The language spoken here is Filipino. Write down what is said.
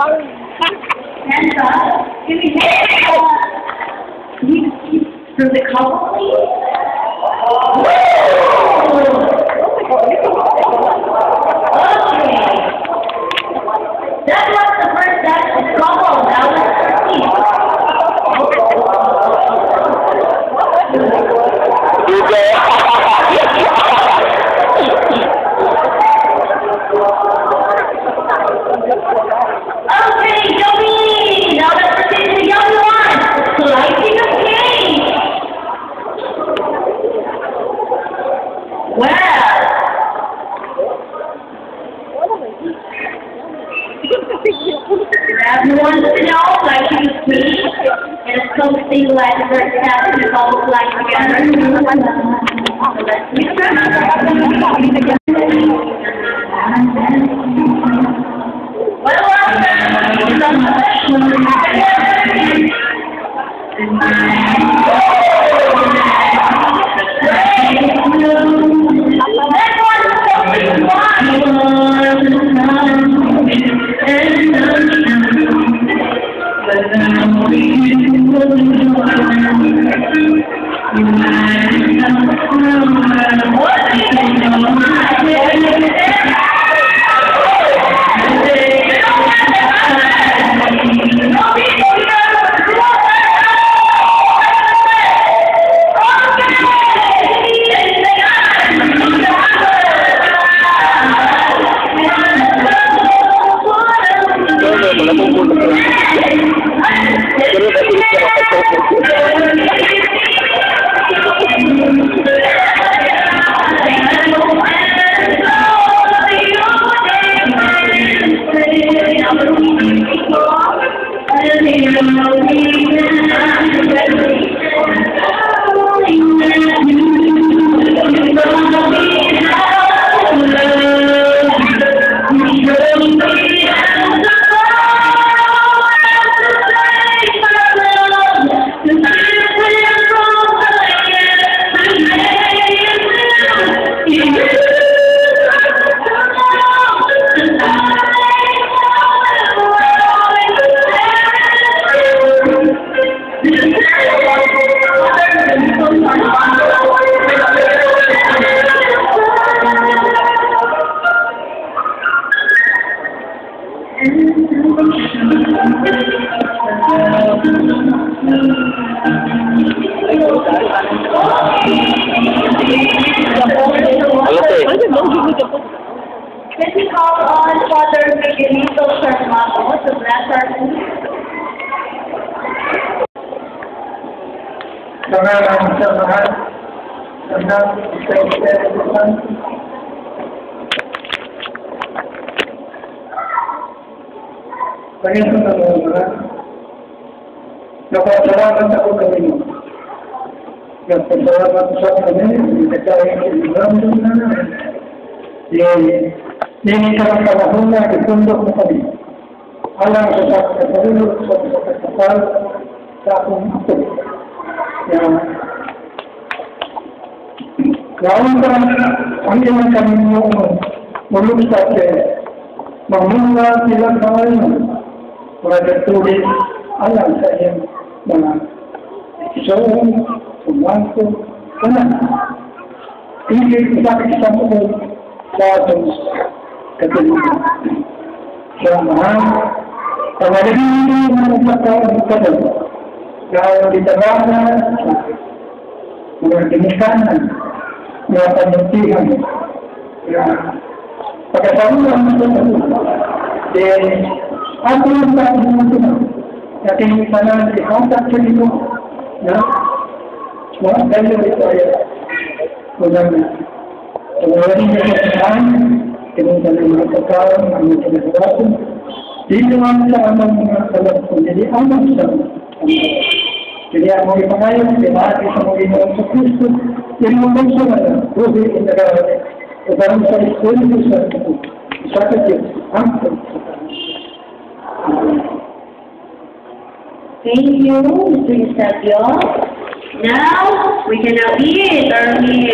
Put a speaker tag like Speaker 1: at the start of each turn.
Speaker 1: Hands up. Give me for the couple, please. Okay. That was the first batch of couple. That was 13. Okay, Joey. Now let's proceed to the young one. Slicing of cake. Well. Everyone wants to know, slicing of cake. And it's something like the first half of the bubbles like together. So let's mix it. Well, Can we call on Father Miguelito Sharmako to bless our food?
Speaker 2: Ini karakternya ditunduk tadi. Allah tetap terus tetap satu itu. Yang lawan kan kami akan menurut saya memula bilang kalian pada tulis Allah saya dengan seorang pembantu tenang. Ini kita sambung satu kedua. Selama kalau ini merupakan kedua. Kalau di tengahnya mengertikan melakukan buktian. Ya, pada tahun yang dan apa yang tak dimungkinkan. Jadi di sana di kontak itu, ya, semua dari itu ya, kemudian ini yang kemudian melakukan menjadi di dalam dalam menjadi aman sama. Jadi yang mau dipengayun, dimati sama Yesus Kristus, yang membantu mana, ruhi negara, dalam saya itu bisa kecil, hampir.
Speaker 1: Thank you, Mr. Eusebio. Now we can now eat our meal.